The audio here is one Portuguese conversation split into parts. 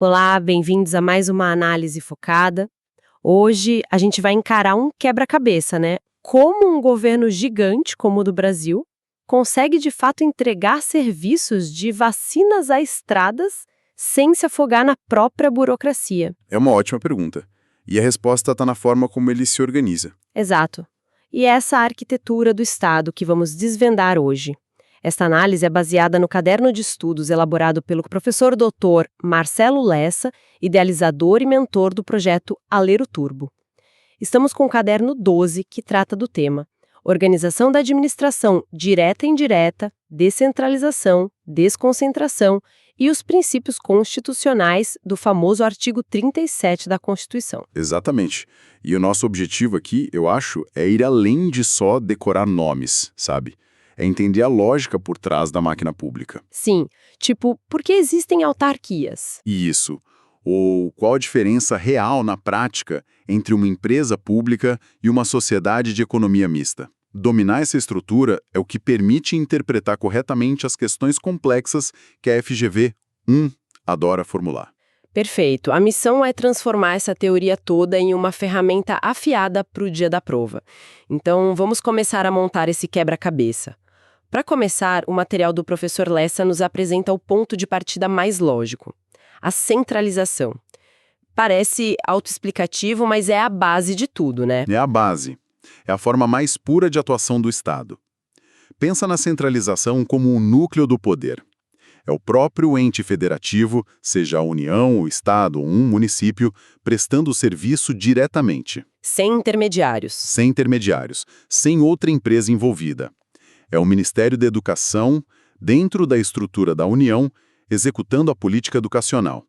Olá, bem-vindos a mais uma análise focada. Hoje a gente vai encarar um quebra-cabeça, né? Como um governo gigante como o do Brasil consegue de fato entregar serviços de vacinas a estradas sem se afogar na própria burocracia. É uma ótima pergunta. E a resposta está na forma como ele se organiza. Exato. E é essa arquitetura do Estado que vamos desvendar hoje. Esta análise é baseada no caderno de estudos elaborado pelo professor Dr. Marcelo Lessa, idealizador e mentor do projeto Alero Turbo. Estamos com o caderno 12, que trata do tema Organização da administração direta e indireta, descentralização, desconcentração e os princípios constitucionais do famoso artigo 37 da Constituição. Exatamente. E o nosso objetivo aqui, eu acho, é ir além de só decorar nomes, sabe? É entender a lógica por trás da máquina pública. Sim, tipo, por que existem autarquias? Isso. Ou qual a diferença real na prática entre uma empresa pública e uma sociedade de economia mista. Dominar essa estrutura é o que permite interpretar corretamente as questões complexas que a FGV 1 adora formular. Perfeito. A missão é transformar essa teoria toda em uma ferramenta afiada para o dia da prova. Então, vamos começar a montar esse quebra-cabeça. Para começar, o material do professor Lessa nos apresenta o ponto de partida mais lógico: a centralização. Parece autoexplicativo, mas é a base de tudo, né? É a base. É a forma mais pura de atuação do Estado. Pensa na centralização como um núcleo do poder. É o próprio ente federativo, seja a União, o Estado ou um município, prestando o serviço diretamente. Sem intermediários. Sem intermediários, sem outra empresa envolvida. É o Ministério da Educação, dentro da estrutura da União, executando a política educacional.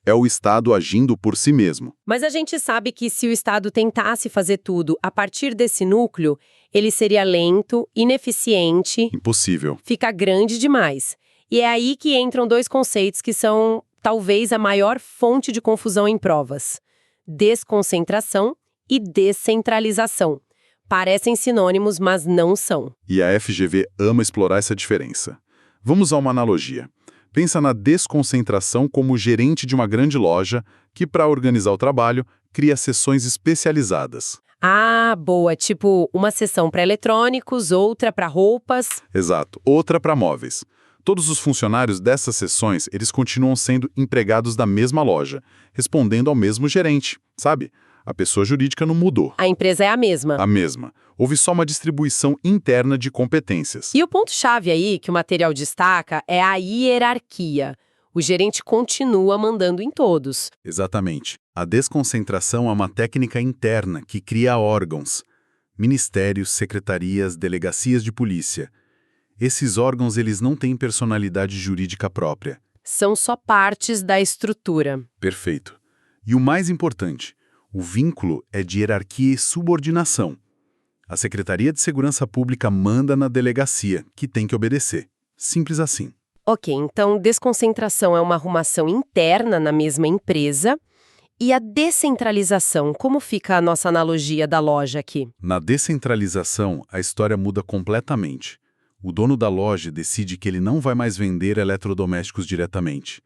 É o Estado agindo por si mesmo. Mas a gente sabe que se o Estado tentasse fazer tudo a partir desse núcleo, ele seria lento, ineficiente, Impossível. fica grande demais. E é aí que entram dois conceitos que são, talvez, a maior fonte de confusão em provas: desconcentração e descentralização. Parecem sinônimos, mas não são. E a FGV ama explorar essa diferença. Vamos a uma analogia. Pensa na desconcentração como gerente de uma grande loja que, para organizar o trabalho, cria seções especializadas. Ah, boa, tipo uma seção para eletrônicos, outra para roupas. Exato, outra para móveis. Todos os funcionários dessas seções, eles continuam sendo empregados da mesma loja, respondendo ao mesmo gerente, sabe? A pessoa jurídica não mudou. A empresa é a mesma. A mesma. Houve só uma distribuição interna de competências. E o ponto-chave aí que o material destaca é a hierarquia. O gerente continua mandando em todos. Exatamente. A desconcentração é uma técnica interna que cria órgãos. Ministérios, secretarias, delegacias de polícia. Esses órgãos, eles não têm personalidade jurídica própria. São só partes da estrutura. Perfeito. E o mais importante, o vínculo é de hierarquia e subordinação. A Secretaria de Segurança Pública manda na delegacia, que tem que obedecer. Simples assim. Ok, então desconcentração é uma arrumação interna na mesma empresa. E a descentralização, como fica a nossa analogia da loja aqui? Na descentralização, a história muda completamente. O dono da loja decide que ele não vai mais vender eletrodomésticos diretamente.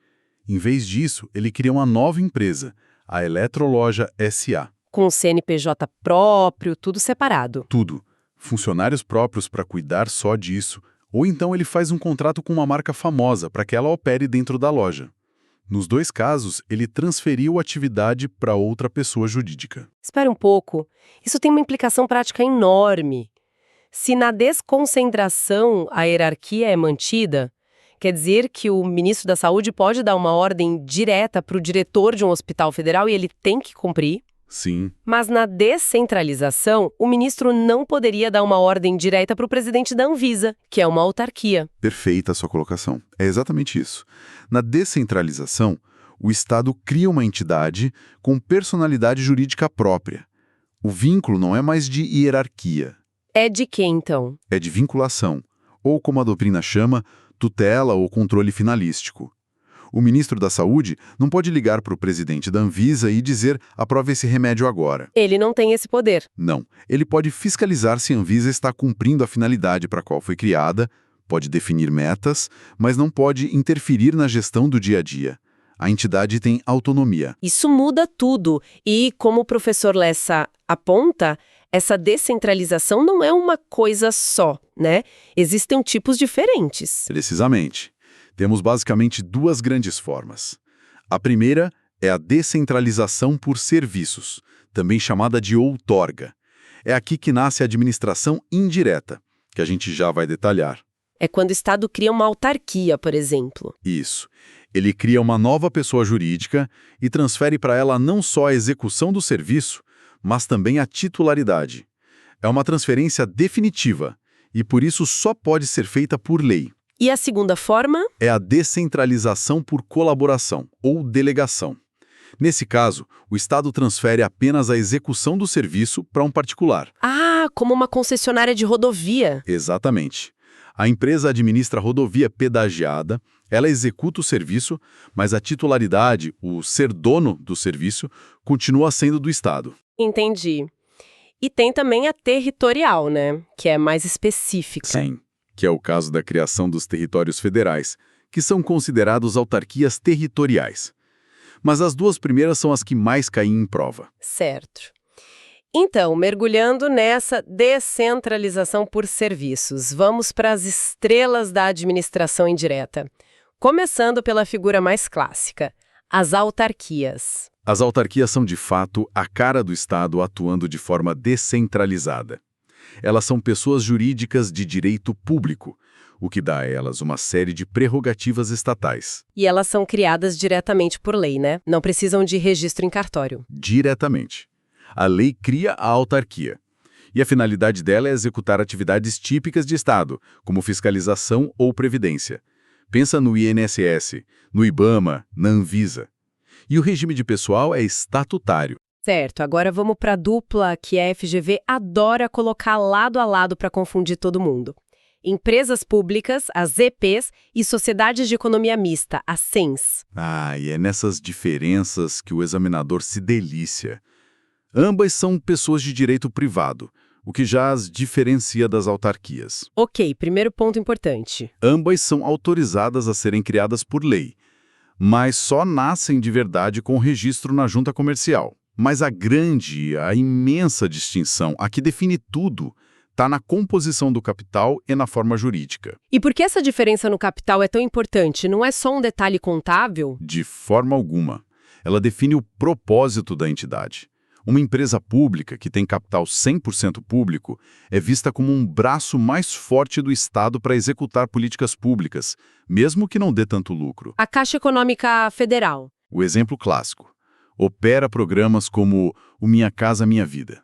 Em vez disso, ele cria uma nova empresa, a Eletroloja S.A. Com CNPJ próprio, tudo separado. Tudo. Funcionários próprios para cuidar só disso, ou então ele faz um contrato com uma marca famosa para que ela opere dentro da loja. Nos dois casos, ele transferiu a atividade para outra pessoa jurídica. Espera um pouco. Isso tem uma implicação prática enorme. Se na desconcentração a hierarquia é mantida, quer dizer que o ministro da Saúde pode dar uma ordem direta para o diretor de um hospital federal e ele tem que cumprir. Sim. Mas na descentralização, o ministro não poderia dar uma ordem direta para o presidente da Anvisa, que é uma autarquia. Perfeita a sua colocação. É exatamente isso. Na descentralização, o Estado cria uma entidade com personalidade jurídica própria. O vínculo não é mais de hierarquia. É de quê, então? É de vinculação, ou como a doutrina chama, tutela ou controle finalístico. O ministro da Saúde não pode ligar para o presidente da Anvisa e dizer aprove esse remédio agora. Ele não tem esse poder. Não. Ele pode fiscalizar se a Anvisa está cumprindo a finalidade para a qual foi criada, pode definir metas, mas não pode interferir na gestão do dia a dia. A entidade tem autonomia. Isso muda tudo. E, como o professor Lessa aponta, essa descentralização não é uma coisa só, né? Existem tipos diferentes. Precisamente. Temos basicamente duas grandes formas. A primeira é a descentralização por serviços, também chamada de outorga. É aqui que nasce a administração indireta, que a gente já vai detalhar. É quando o Estado cria uma autarquia, por exemplo. Isso. Ele cria uma nova pessoa jurídica e transfere para ela não só a execução do serviço, mas também a titularidade. É uma transferência definitiva e, por isso, só pode ser feita por lei. E a segunda forma? É a descentralização por colaboração, ou delegação. Nesse caso, o Estado transfere apenas a execução do serviço para um particular. Ah, como uma concessionária de rodovia. Exatamente. A empresa administra a rodovia pedagiada, ela executa o serviço, mas a titularidade, o ser dono do serviço, continua sendo do Estado. Entendi. E tem também a territorial, né? Que é mais específica. Sim, que é o caso da criação dos territórios federais, que são considerados autarquias territoriais. Mas as duas primeiras são as que mais caem em prova. Certo. Então, mergulhando nessa descentralização por serviços, vamos para as estrelas da administração indireta. Começando pela figura mais clássica, as autarquias. As autarquias são, de fato, a cara do Estado atuando de forma descentralizada. Elas são pessoas jurídicas de direito público, o que dá a elas uma série de prerrogativas estatais. E elas são criadas diretamente por lei, né? Não precisam de registro em cartório. Diretamente. A lei cria a autarquia. E a finalidade dela é executar atividades típicas de Estado, como fiscalização ou previdência. Pensa no INSS, no IBAMA, na Anvisa. E o regime de pessoal é estatutário. Certo, agora vamos para a dupla que a FGV adora colocar lado a lado para confundir todo mundo. Empresas públicas, as EPs, e sociedades de economia mista, as SENS. E é nessas diferenças que o examinador se delícia. Ambas são pessoas de direito privado, o que já as diferencia das autarquias. Ok, primeiro ponto importante. Ambas são autorizadas a serem criadas por lei, mas só nascem de verdade com o registro na junta comercial. Mas a imensa distinção, a que define tudo, está na composição do capital e na forma jurídica. E por que essa diferença no capital é tão importante? Não é só um detalhe contábil? De forma alguma. Ela define o propósito da entidade. Uma empresa pública que tem capital 100% público é vista como um braço mais forte do Estado para executar políticas públicas, mesmo que não dê tanto lucro. A Caixa Econômica Federal. O exemplo clássico. Opera programas como o Minha Casa Minha Vida.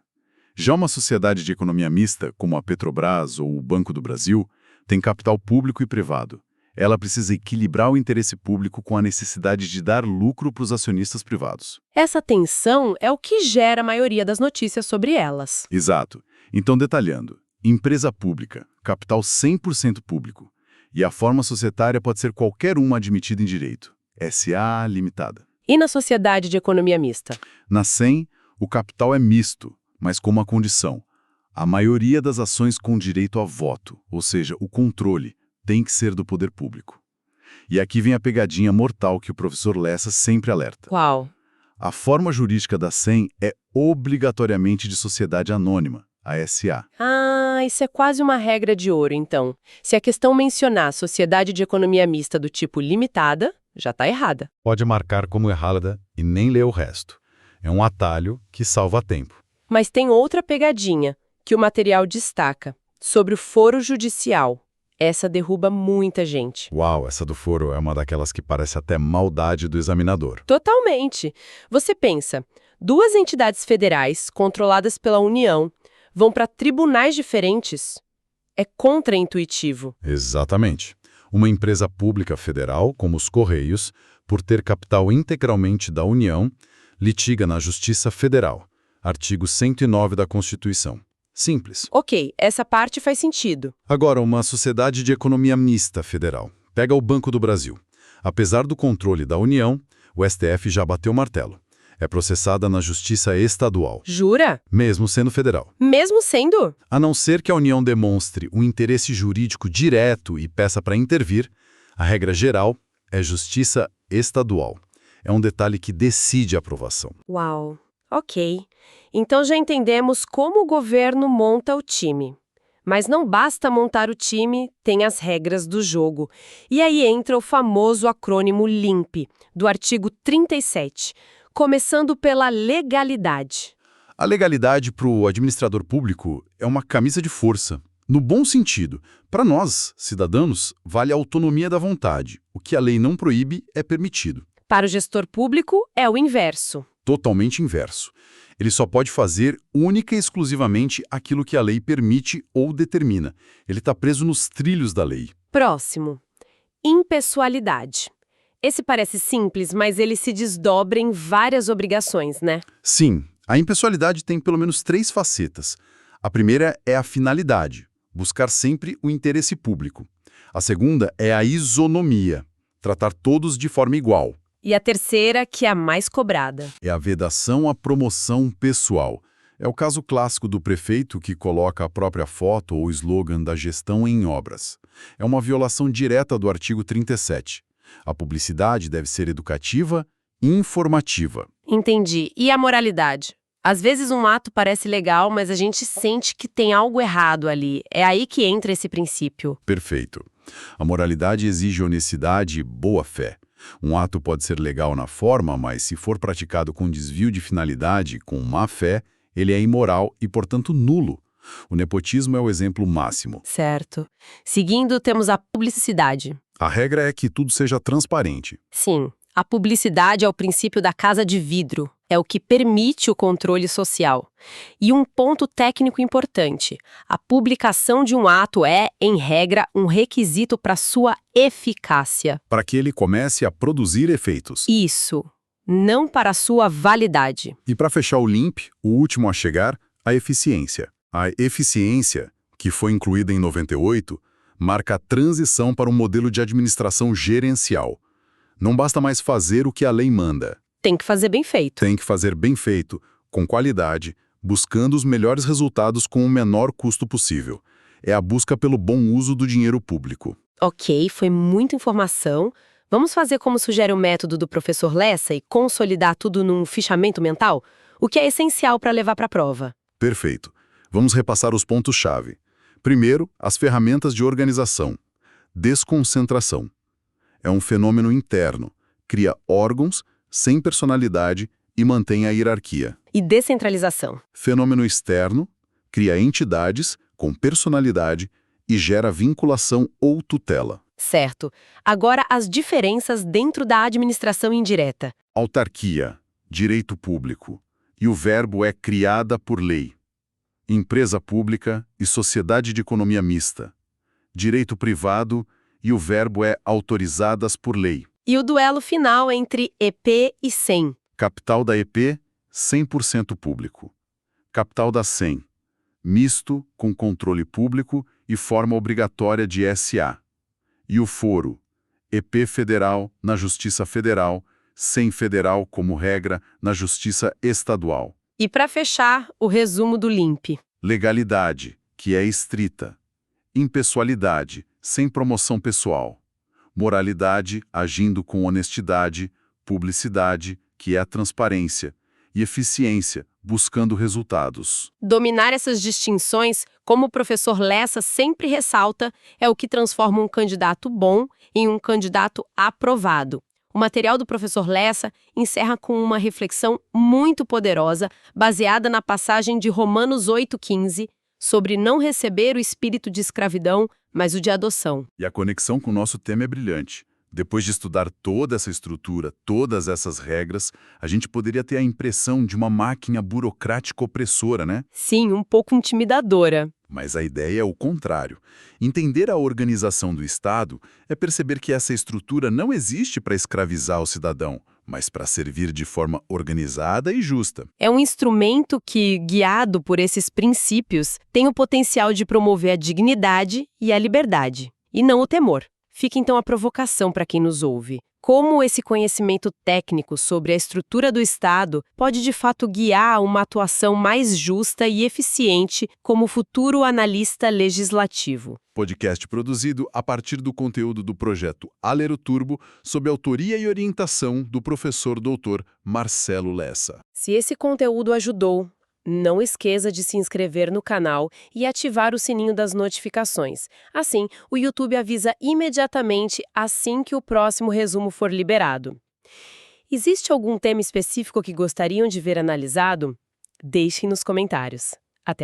Já uma sociedade de economia mista, como a Petrobras ou o Banco do Brasil, tem capital público e privado. Ela precisa equilibrar o interesse público com a necessidade de dar lucro para os acionistas privados. Essa tensão é o que gera a maioria das notícias sobre elas. Exato. Então, detalhando, empresa pública, capital 100% público. E a forma societária pode ser qualquer uma admitida em direito. SA limitada. E na sociedade de economia mista? Na SEM, o capital é misto, mas com uma condição. A maioria das ações com direito a voto, ou seja, o controle, tem que ser do poder público. E aqui vem a pegadinha mortal que o professor Lessa sempre alerta. Qual? A forma jurídica da SEM é obrigatoriamente de sociedade anônima, a SA. Isso é quase uma regra de ouro, então. Se a questão mencionar sociedade de economia mista do tipo limitada, já está errada. Pode marcar como errada e nem ler o resto. É um atalho que salva tempo. Mas tem outra pegadinha que o material destaca, sobre o foro judicial. Essa derruba muita gente. Uau, essa do foro é uma daquelas que parece até maldade do examinador. Totalmente. Você pensa, duas entidades federais controladas pela União vão para tribunais diferentes? É contraintuitivo. Exatamente. Uma empresa pública federal, como os Correios, por ter capital integralmente da União, litiga na Justiça Federal, artigo 109 da Constituição. Simples. Ok, essa parte faz sentido. Agora, uma sociedade de economia mista federal. Pega o Banco do Brasil. Apesar do controle da União, o STF já bateu o martelo. É processada na Justiça Estadual. Jura? Mesmo sendo federal. Mesmo sendo? A não ser que a União demonstre um interesse jurídico direto e peça para intervir, a regra geral é Justiça Estadual. É um detalhe que decide a aprovação. Uau, ok. Então já entendemos como o governo monta o time. Mas não basta montar o time, tem as regras do jogo. E aí entra o famoso acrônimo LIMP, do artigo 37, começando pela legalidade. A legalidade para o administrador público é uma camisa de força. No bom sentido, para nós, cidadãos, vale a autonomia da vontade. O que a lei não proíbe é permitido. Para o gestor público, é o inverso. Totalmente inverso. Ele só pode fazer única e exclusivamente aquilo que a lei permite ou determina. Ele está preso nos trilhos da lei. Próximo. Impessoalidade. Esse parece simples, mas ele se desdobra em várias obrigações, né? Sim, a impessoalidade tem pelo menos 3 facetas. A primeira é a finalidade, buscar sempre o interesse público. A segunda é a isonomia, tratar todos de forma igual. E a terceira, que é a mais cobrada. É a vedação à promoção pessoal. É o caso clássico do prefeito que coloca a própria foto ou slogan da gestão em obras. É uma violação direta do artigo 37. A publicidade deve ser educativa e informativa. Entendi. E a moralidade? Às vezes um ato parece legal, mas a gente sente que tem algo errado ali. É aí que entra esse princípio. Perfeito. A moralidade exige honestidade e boa-fé. Um ato pode ser legal na forma, mas se for praticado com desvio de finalidade, com má-fé, ele é imoral e, portanto, nulo. O nepotismo é o exemplo máximo. Certo. Seguindo, temos a publicidade. A regra é que tudo seja transparente. Sim, a publicidade é o princípio da casa de vidro. É o que permite o controle social. E um ponto técnico importante: a publicação de um ato é, em regra, um requisito para sua eficácia. Para que ele comece a produzir efeitos. Isso, não para sua validade. E para fechar o LIMP, o último a chegar, a eficiência. A eficiência, que foi incluída em 98, marca a transição para um modelo de administração gerencial. Não basta mais fazer o que a lei manda. Tem que fazer bem feito. Tem que fazer bem feito, com qualidade, buscando os melhores resultados com o menor custo possível. É a busca pelo bom uso do dinheiro público. Ok, foi muita informação. Vamos fazer como sugere o método do professor Lessa e consolidar tudo num fichamento mental? O que é essencial para levar para a prova? Perfeito. Vamos repassar os pontos-chave. Primeiro, as ferramentas de organização. Desconcentração. É um fenômeno interno. Cria órgãos sem personalidade e mantém a hierarquia. E descentralização. Fenômeno externo. Cria entidades com personalidade e gera vinculação ou tutela. Certo. Agora, as diferenças dentro da administração indireta. Autarquia, direito público. E o verbo é criada por lei. Empresa pública e sociedade de economia mista. Direito privado e o verbo é autorizadas por lei. E o duelo final entre EP e SEM. Capital da EP, 100% público. Capital da SEM, misto com controle público e forma obrigatória de SA. E o foro, EP federal na Justiça Federal, SEM federal como regra na Justiça Estadual. E para fechar, o resumo do LIMP. Legalidade, que é estrita. Impessoalidade, sem promoção pessoal. Moralidade, agindo com honestidade. Publicidade, que é a transparência. E eficiência, buscando resultados. Dominar essas distinções, como o professor Lessa sempre ressalta, é o que transforma um candidato bom em um candidato aprovado. O material do professor Lessa encerra com uma reflexão muito poderosa, baseada na passagem de Romanos 8,15, sobre não receber o espírito de escravidão, mas o de adoção. E a conexão com o nosso tema é brilhante. Depois de estudar toda essa estrutura, todas essas regras, a gente poderia ter a impressão de uma máquina burocrática opressora, né? Sim, um pouco intimidadora. Mas a ideia é o contrário. Entender a organização do Estado é perceber que essa estrutura não existe para escravizar o cidadão, mas para servir de forma organizada e justa. É um instrumento que, guiado por esses princípios, tem o potencial de promover a dignidade e a liberdade, e não o temor. Fica então a provocação para quem nos ouve. como esse conhecimento técnico sobre a estrutura do Estado pode de fato guiar uma atuação mais justa e eficiente como futuro analista legislativo. Podcast produzido a partir do conteúdo do projeto Alero Turbo, sob autoria e orientação do professor doutor Marcelo Lessa. Se esse conteúdo ajudou, não esqueça de se inscrever no canal e ativar o sininho das notificações. Assim, o YouTube avisa imediatamente assim que o próximo resumo for liberado. Existe algum tema específico que gostariam de ver analisado? Deixem nos comentários. Até a